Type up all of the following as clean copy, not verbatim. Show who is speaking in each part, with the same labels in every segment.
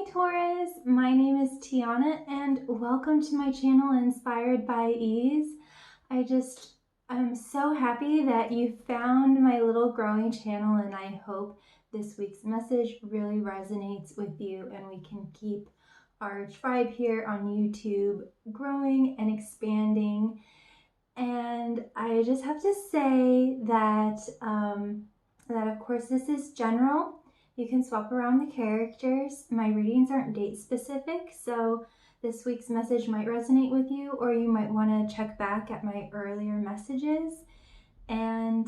Speaker 1: Hi Taurus, my name is Tiana and welcome to my channel Inspired by Ease. I'm so happy that you found my little growing channel, and I hope this week's message really resonates with you and we can keep our tribe here on YouTube growing and expanding. And I just have to say that of course this is general. You can swap around the characters. My readings aren't date specific, so this week's message might resonate with you, or you might want to check back at my earlier messages and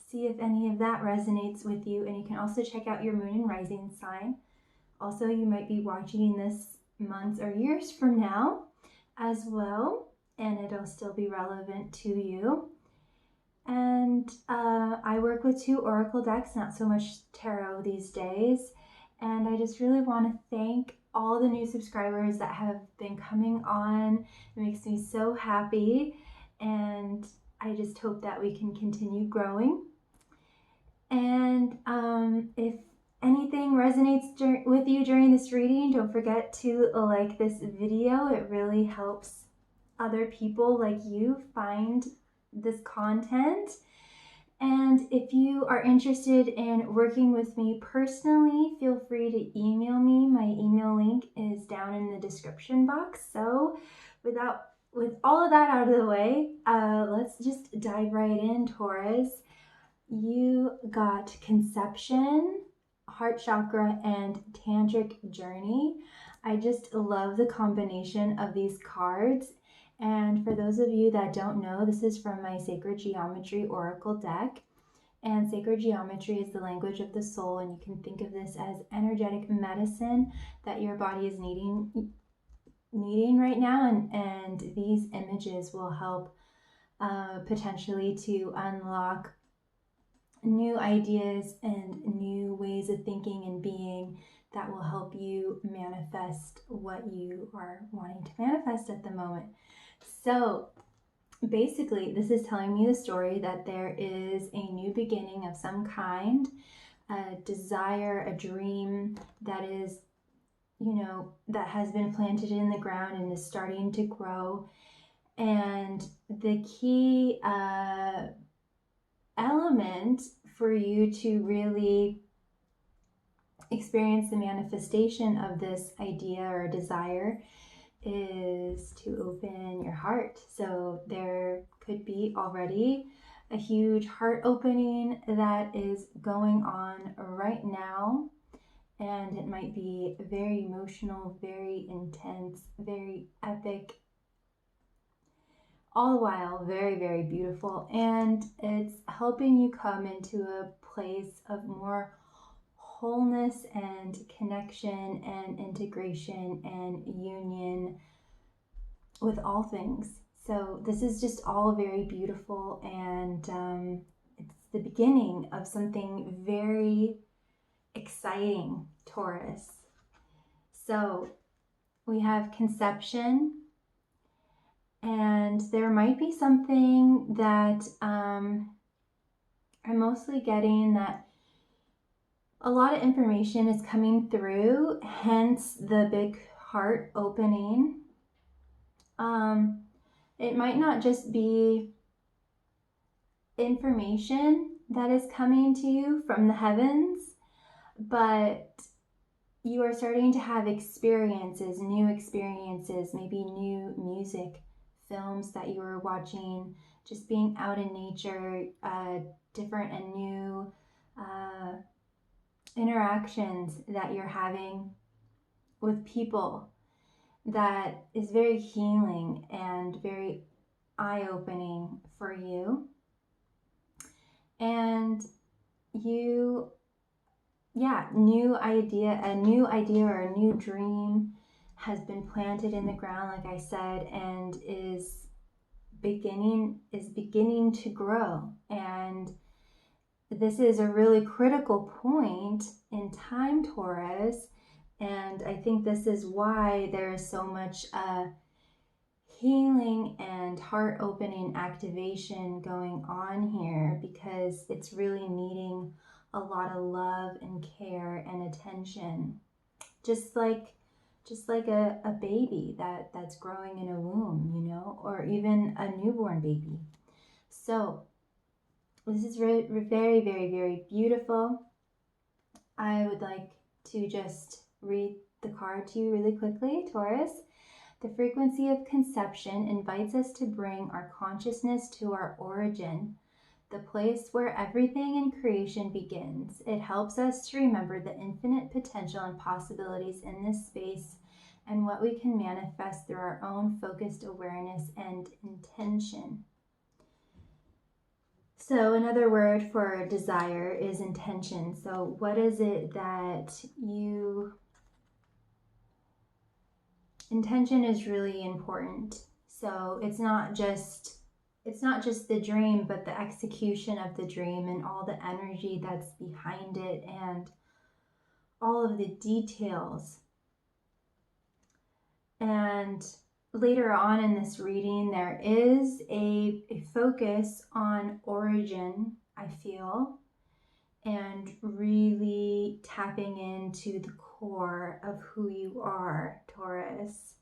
Speaker 1: see if any of that resonates with you. And you can also check out your moon and rising sign. Also, you might be watching this months or years from now as well, and it'll still be relevant to you. And I work with 2 oracle decks, not so much tarot these days. And I just really want to thank all the new subscribers that have been coming on. It makes me so happy, and I just hope that we can continue growing. And if anything resonates with you during this reading, don't forget to like this video. It really helps other people like you find this content. And if you are interested in working with me personally, feel free to email me. My email link is down in the description box. So with all of that out of the way, let's just dive right in, Taurus. You got conception, heart chakra, and tantric journey. I just love the combination of these cards. And for those of you that don't know, this is from my Sacred Geometry Oracle deck. And Sacred Geometry is the language of the soul, and you can think of this as energetic medicine that your body is needing right now. And these images will help potentially to unlock new ideas and new ways of thinking and being that will help you manifest what you are wanting to manifest at the moment. So basically, this is telling me the story that there is a new beginning of some kind, a desire, a dream that is, that has been planted in the ground and is starting to grow. And the key element for you to really experience the manifestation of this idea or desire is to open your heart. So there could be already a huge heart opening that is going on right now, and it might be very emotional, very intense, very epic, all the while very, very beautiful. And it's helping you come into a place of more wholeness and connection and integration and union with all things. So this is just all very beautiful, and it's the beginning of something very exciting, Taurus. So we have conception, and there might be something that I'm mostly getting that a lot of information is coming through, hence the big heart opening. It might not just be information that is coming to you from the heavens, but you are starting to have experiences, new experiences, maybe new music, films that you were watching, just being out in nature, different and new interactions that you're having with people that is very healing and very eye-opening for you. And a new idea or a new dream has been planted in the ground, like I said, and is beginning to grow. And this is a really critical point in time, Taurus, and I think this is why there is so much healing and heart-opening activation going on here, because it's really needing a lot of love and care and attention. just like a baby that's growing in a womb, you know, or even a newborn baby. So this is very, very, very, very beautiful. I would like to just read the card to you really quickly, Taurus. The frequency of conception invites us to bring our consciousness to our origin, the place where everything in creation begins. It helps us to remember the infinite potential and possibilities in this space and what we can manifest through our own focused awareness and intention. So another word for desire is intention. So what is it that you... Intention is really important. So it's not just the dream, but the execution of the dream and all the energy that's behind it and all of the details. And later on in this reading, there is a focus on origin, I feel, and really tapping into the core of who you are, Taurus.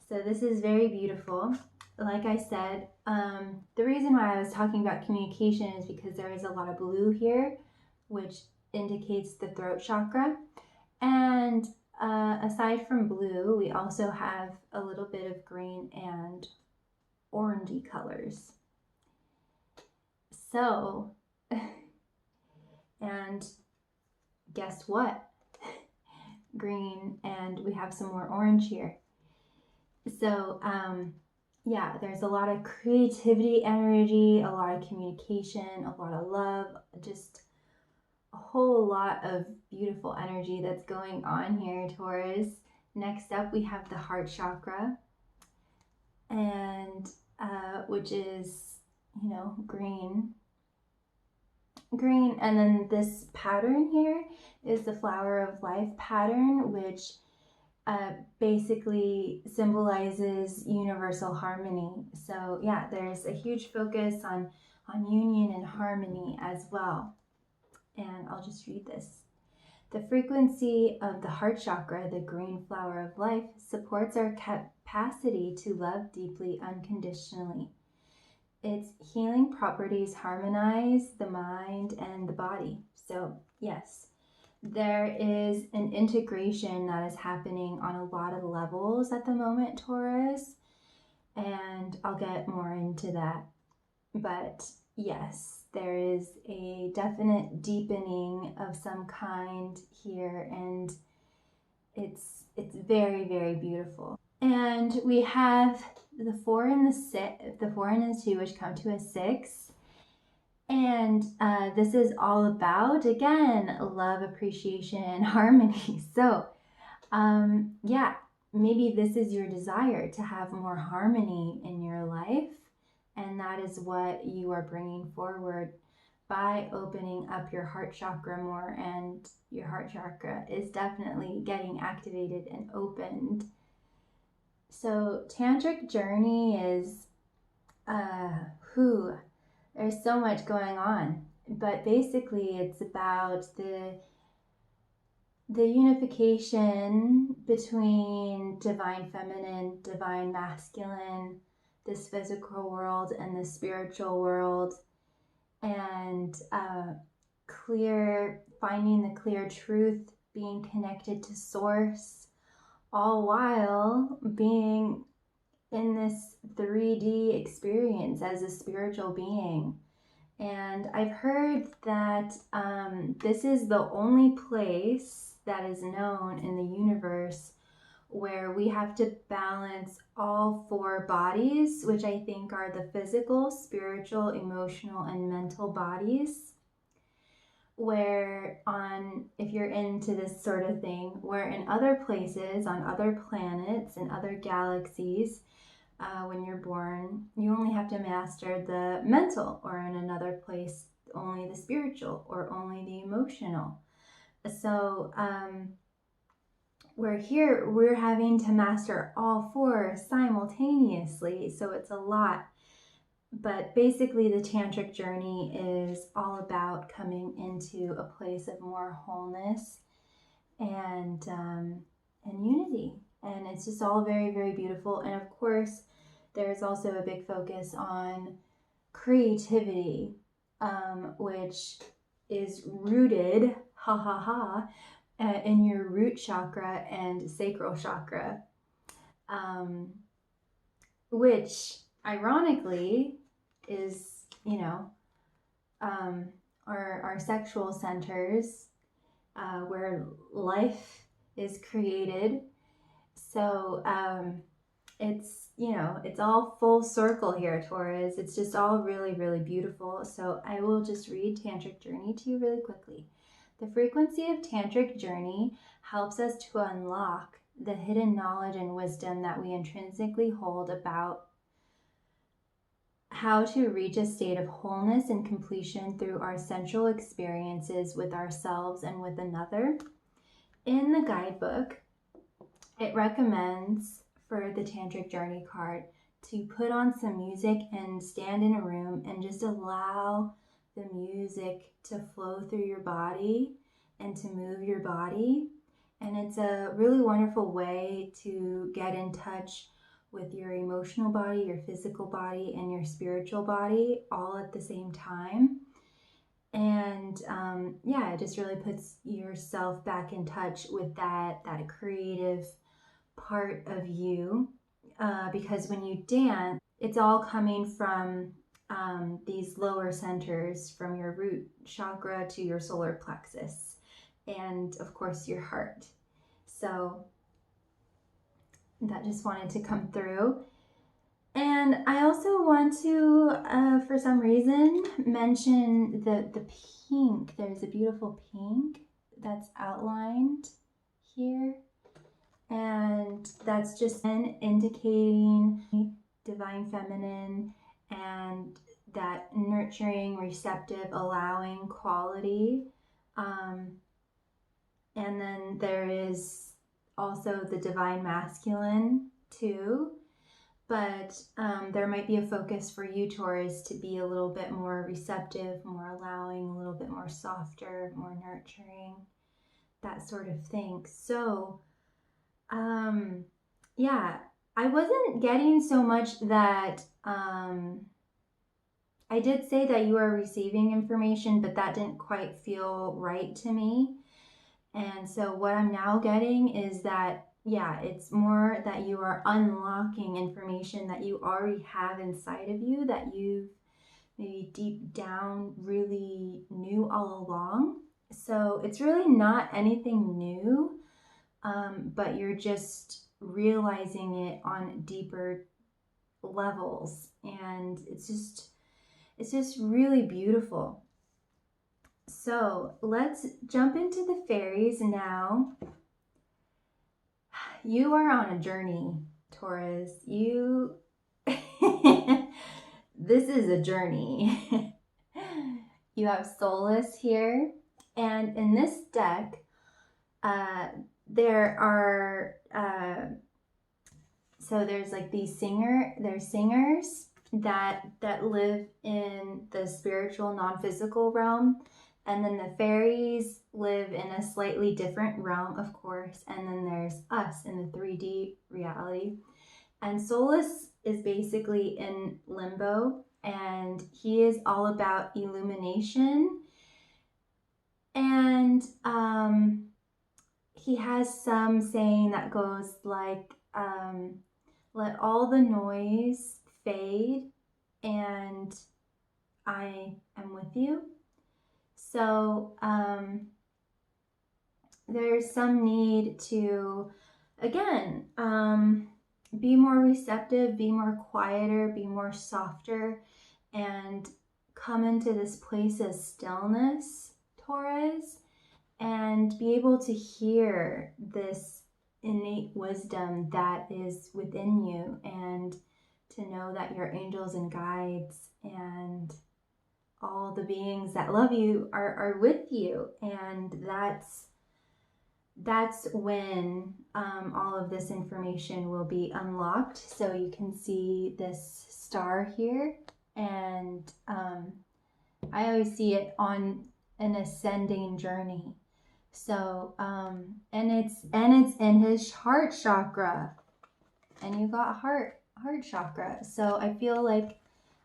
Speaker 1: So this is very beautiful. Like I said, the reason why I was talking about communication is because there is a lot of blue here, which indicates the throat chakra. And aside from blue, we also have a little bit of green and orangey colors. So, and guess what? Green, and we have some more orange here. So, yeah, there's a lot of creativity energy, a lot of communication, a lot of love, just a whole lot of beautiful energy that's going on here, Taurus. Next up, we have the heart chakra, and which is, you know, green. And then this pattern here is the flower of life pattern, which basically symbolizes universal harmony. So yeah, there's a huge focus on union and harmony as well. And I'll just read this. The frequency of the heart chakra, the green flower of life, supports our capacity to love deeply, unconditionally. Its healing properties harmonize the mind and the body. So yes, there is an integration that is happening on a lot of levels at the moment, Taurus, and I'll get more into that. But yes, there is a definite deepening of some kind here, and it's very, very beautiful. And we have the 4 and the 4 and the 2, which come to a 6. And this is all about, again, love, appreciation, and harmony. So, yeah, maybe this is your desire to have more harmony in your life. And that is what you are bringing forward by opening up your heart chakra more. And your heart chakra is definitely getting activated and opened. So tantric journey is, there's so much going on. But basically it's about the unification between divine feminine, divine masculine, this physical world and the spiritual world, and finding the clear truth, being connected to source, all while being in this 3D experience as a spiritual being. And I've heard that this is the only place that is known in the universe where we have to balance all 4 bodies, which I think are the physical, spiritual, emotional, and mental bodies. Where if you're into this sort of thing, where in other places, on other planets and other galaxies, when you're born, you only have to master the mental, or in another place, only the spiritual or only the emotional. So we're having to master all 4 simultaneously, so it's a lot. But basically the tantric journey is all about coming into a place of more wholeness and unity. And it's just all very, very beautiful. And of course, there's also a big focus on creativity, which is rooted, ha ha ha, in your root chakra and sacral chakra, which ironically is, our sexual centers, where life is created. So it's all full circle here, Taurus. It's just all really, really beautiful. So I will just read Tantric Journey to you really quickly. The frequency of Tantric Journey helps us to unlock the hidden knowledge and wisdom that we intrinsically hold about how to reach a state of wholeness and completion through our sensual experiences with ourselves and with another. In the guidebook, it recommends for the Tantric Journey card to put on some music and stand in a room and just allow the music to flow through your body and to move your body. And it's a really wonderful way to get in touch with your emotional body, your physical body, and your spiritual body all at the same time. And it just really puts yourself back in touch with that creative part of you, because when you dance, it's all coming from these lower centers, from your root chakra to your solar plexus, and of course your heart. So that just wanted to come through. And I also want to, for some reason, mention the pink. There's a beautiful pink that's outlined here. And that's just indicating divine feminine and that nurturing, receptive, allowing quality. And then there is also the divine masculine too. But there might be a focus for you, Taurus, to be a little bit more receptive, more allowing, a little bit more softer, more nurturing, that sort of thing. So I wasn't getting so much that I did say that you are receiving information, but that didn't quite feel right to me. And so what I'm now getting is that, it's more that you are unlocking information that you already have inside of you, that you maybe deep down really knew all along. So it's really not anything new. But you're just realizing it on deeper levels, and it's just really beautiful. So let's jump into the fairies now. You are on a journey, Taurus. This is a journey. You have Solace here, and in this deck, there are so there's like these singers that live in the spiritual, non-physical realm, and then the fairies live in a slightly different realm, of course, and then there's us in the 3D reality. And Solus is basically in limbo, and he is all about illumination, and he has some saying that goes like, let all the noise fade and I am with you. So there's some need to, again, be more receptive, be more quieter, be more softer, and come into this place of stillness, Taurus, and be able to hear this innate wisdom that is within you, and to know that your angels and guides and all the beings that love you are with you. And that's when all of this information will be unlocked. So you can see this star here, and I always see it on an ascending journey. So, and it's in his heart chakra, and you got heart chakra. So I feel like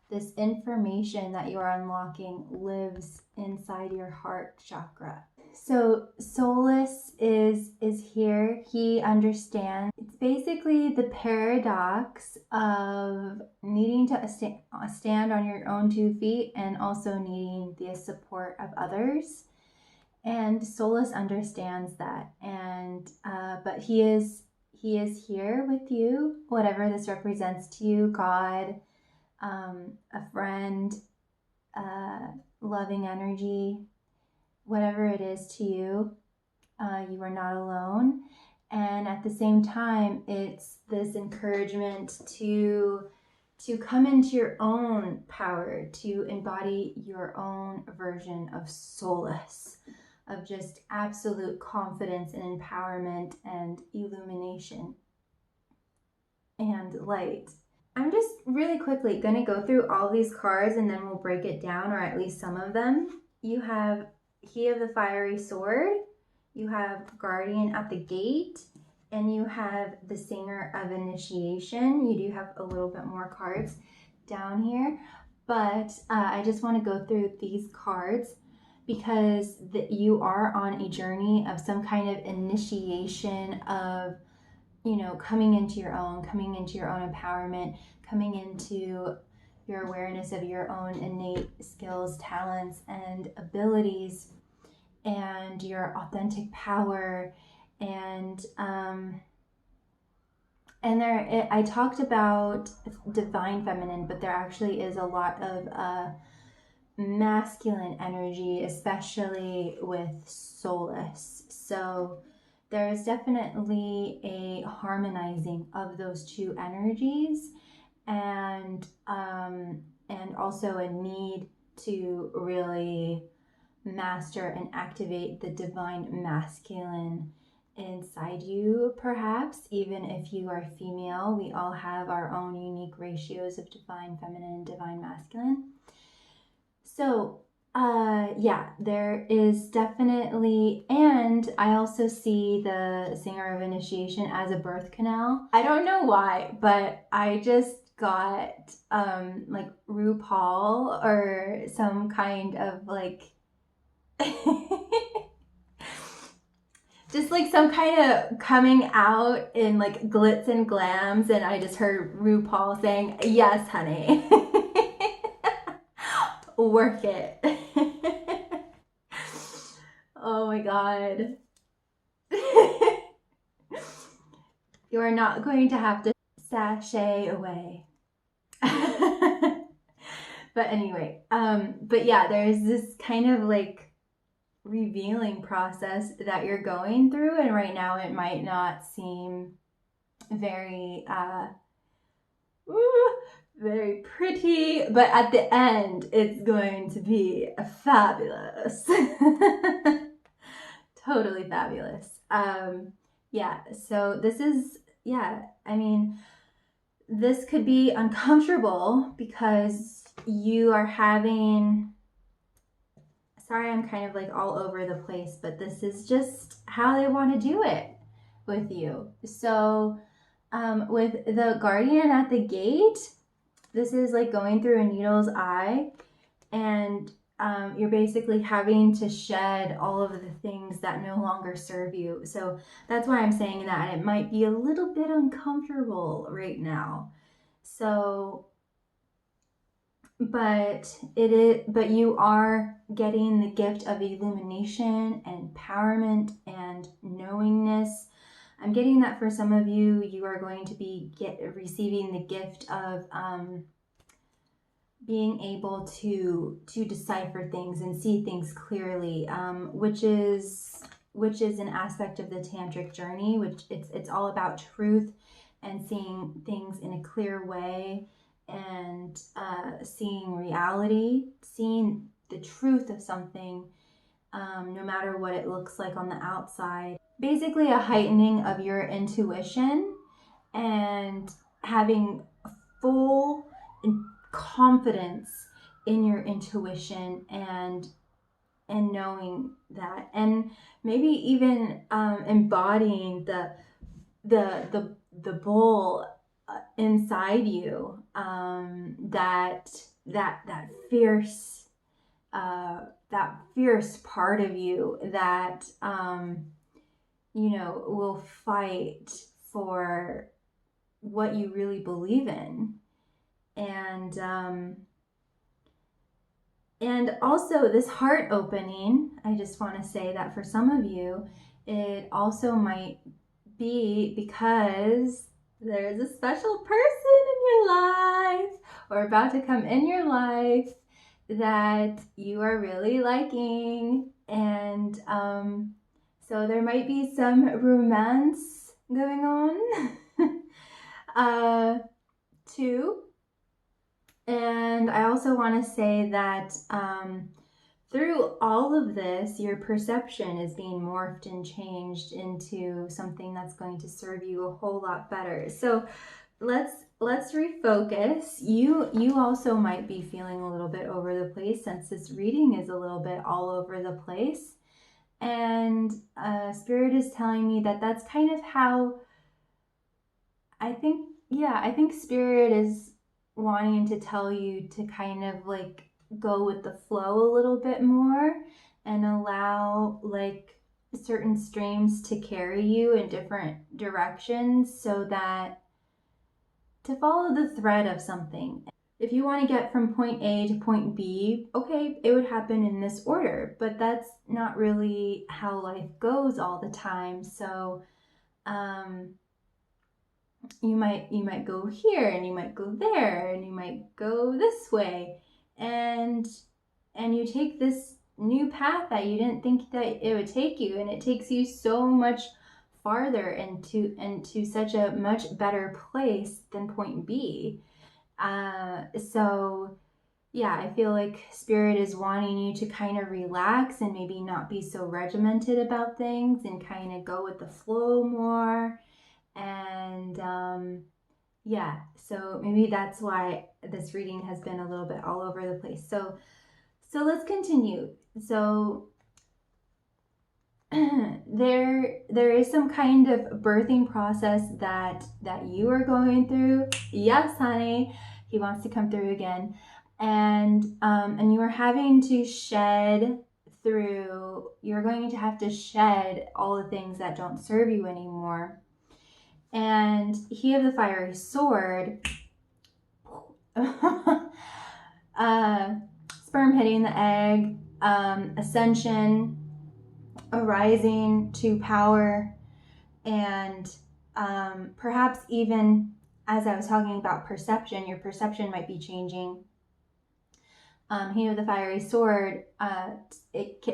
Speaker 1: this information that you're unlocking lives inside your heart chakra. So Solus is here. He understands. It's basically the paradox of needing to stand on your own 2 feet and also needing the support of others. And Solus understands that, and but he is here with you, whatever this represents to you, God, a friend, loving energy, whatever it is to you, you are not alone. And at the same time, it's this encouragement to come into your own power, to embody your own version of solace, of just absolute confidence and empowerment and illumination and light. I'm just really quickly going to go through all these cards and then we'll break it down, or at least some of them. You have He of the Fiery Sword, you have Guardian at the Gate, and you have the Singer of Initiation. You do have a little bit more cards down here, but I just want to go through these cards because you are on a journey of some kind of initiation of, you know, coming into your own empowerment, coming into your awareness of your own innate skills, talents, and abilities, and your authentic power. And I talked about divine feminine, but there actually is a lot of masculine energy, especially with Solus. So there's definitely a harmonizing of those two energies, and also a need to really master and activate the divine masculine inside you. Perhaps even if you are female, we all have our own unique ratios of divine feminine and divine masculine. So yeah, there is definitely, and I also see the Singer of Initiation as a birth canal. I don't know why, but I just got like RuPaul or some kind of like just like some kind of coming out in like glitz and glams, and I just heard RuPaul saying, "Yes, honey." Work it. Oh my god. You are not going to have to sashay away. But anyway, but yeah, there's this kind of like revealing process that you're going through, and right now it might not seem very very pretty, but at the end it's going to be fabulous. Totally fabulous. Yeah, so this is, yeah, I mean, this could be uncomfortable because you are having, sorry, I'm kind of like all over the place, but this is just how they want to do it with you. So with the Guardian at the Gate, this is like going through a needle's eye, and you're basically having to shed all of the things that no longer serve you. So that's why I'm saying that it might be a little bit uncomfortable right now. So, but you are getting the gift of illumination and empowerment and knowingness. I'm getting that for some of you, you are going to be receiving the gift of being able to decipher things and see things clearly, which is an aspect of the tantric journey, which it's all about truth and seeing things in a clear way, and seeing reality, seeing the truth of something, no matter what it looks like on the outside. Basically a heightening of your intuition and having full confidence in your intuition, and and knowing that, and maybe even embodying the bull inside you, that fierce part of you that will fight for what you really believe in. And also this heart opening, I just want to say that for some of you, it also might be because there's a special person in your life or about to come in your life that you are really liking. And so there might be some romance going on too. And I also want to say that through all of this, your perception is being morphed and changed into something that's going to serve you a whole lot better. So let's refocus. You also might be feeling a little bit over the place, since this reading is a little bit all over the place. And Spirit is telling me that that's kind of how I think Spirit is wanting to tell you to kind of like go with the flow a little bit more and allow like certain streams to carry you in different directions, so that to follow the thread of something. If you want to get from point A to point B, okay, it would happen in this order, but that's not really how life goes all the time. So you might go here, and you might go there, and you might go this way, and you take this new path that you didn't think that it would take you, and it takes you so much farther into such a much better place than point B. So yeah, I feel like Spirit is wanting you to kind of relax and maybe not be so regimented about things and kind of go with the flow more. And yeah, so maybe that's why this reading has been a little bit all over the place. So let's continue. So there is some kind of birthing process that you are going through. Yes, honey, he wants to come through again. And you are having to shed through, you're going to have to shed all the things that don't serve you anymore. And he of the fiery sword, sperm hitting the egg, ascension, arising to power, and perhaps even, as I was talking about perception, your perception might be changing. He of the fiery sword, it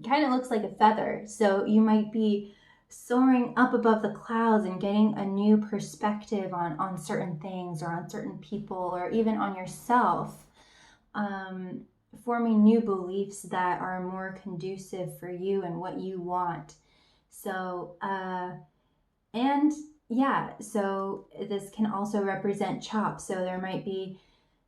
Speaker 1: kind of looks like a feather, so you might be soaring up above the clouds and getting a new perspective on certain things, or on certain people, or even on yourself, forming new beliefs that are more conducive for you and what you want. So and yeah, so this can also represent chop. So there might be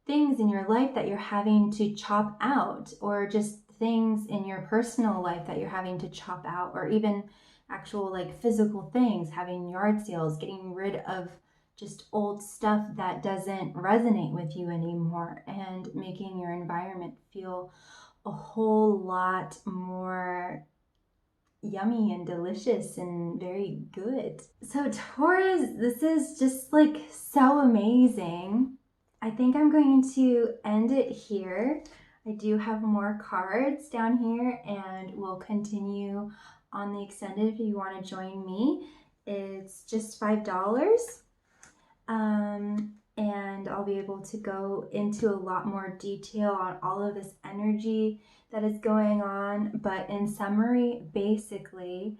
Speaker 1: things in your life that you're having to chop out, or just things in your personal life that you're having to chop out, or even actual like physical things, having yard sales, getting rid of just old stuff that doesn't resonate with you anymore, and making your environment feel a whole lot more yummy and delicious and very good. So Taurus, this is just like so amazing. I think I'm going to end it here. I do have more cards down here, and we'll continue on the extended if you want to join me. It's just $5. And I'll be able to go into a lot more detail on all of this energy that is going on. But in summary, basically,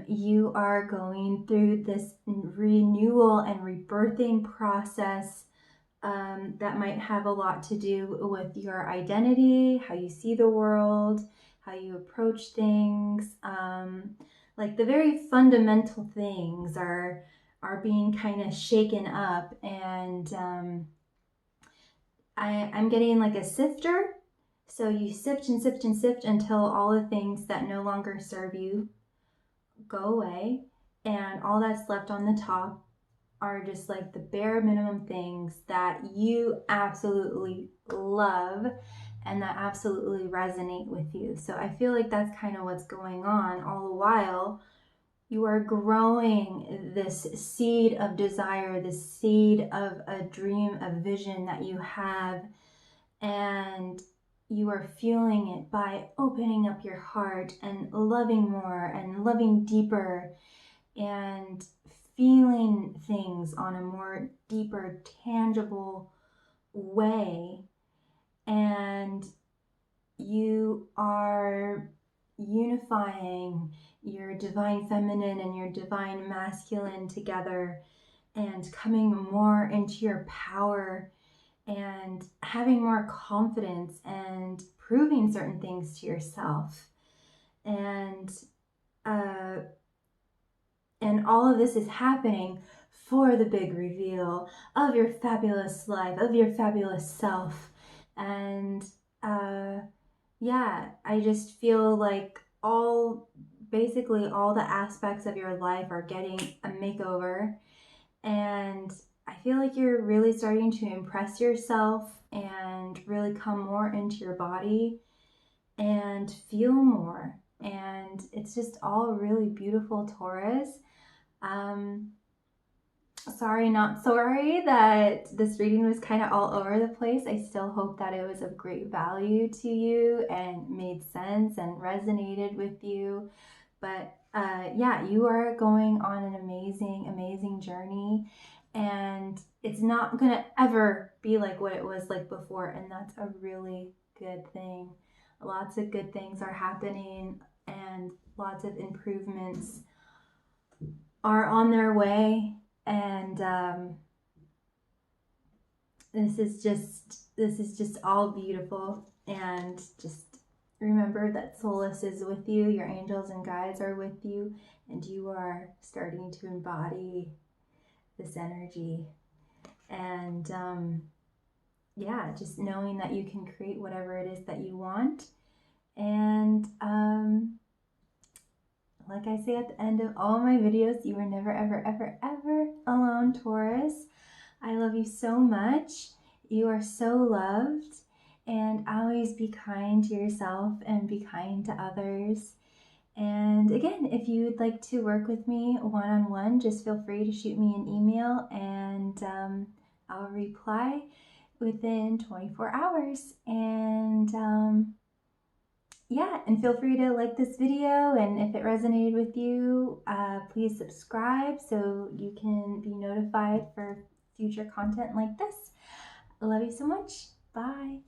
Speaker 1: you are going through this renewal and rebirthing process that might have a lot to do with your identity, how you see the world, how you approach things. Like the very fundamental things are being kind of shaken up, and I'm getting like a sifter So you sift and sift and sift until all the things that no longer serve you go away, and all that's left on the top are just like the bare minimum things that you absolutely love and that absolutely resonate with you. So I feel like that's kind of what's going on all the while. You are growing this seed of desire, this seed of a dream, a vision that you have, and you are fueling it by opening up your heart and loving more and loving deeper and feeling things on a more deeper, tangible way. And you are unifying your divine feminine and your divine masculine together and coming more into your power and having more confidence and proving certain things to yourself. And all of this is happening for the big reveal of your fabulous life, of your fabulous self. And yeah, I just feel like basically all the aspects of your life are getting a makeover. And I feel like you're really starting to impress yourself and really come more into your body and feel more. And it's just all really beautiful, Taurus. Sorry, not sorry that this reading was kind of all over the place. I still hope that it was of great value to you and made sense and resonated with you. But yeah, you are going on an amazing, amazing journey, and it's not going to ever be like what it was like before, and that's a really good thing. Lots of good things are happening, and lots of improvements are on their way, and this is just all beautiful. And just remember that Solace is with you, your angels and guides are with you, and you are starting to embody this energy. And yeah, just knowing that you can create whatever it is that you want. And like I say at the end of all my videos, you are never, ever, ever, ever alone, Taurus. I love you so much. You are so loved. And always be kind to yourself and be kind to others. And again, if you would like to work with me one-on-one, just feel free to shoot me an email, and I'll reply within 24 hours. And yeah, and feel free to like this video, and if it resonated with you, please subscribe so you can be notified for future content like this. I love you so much. Bye.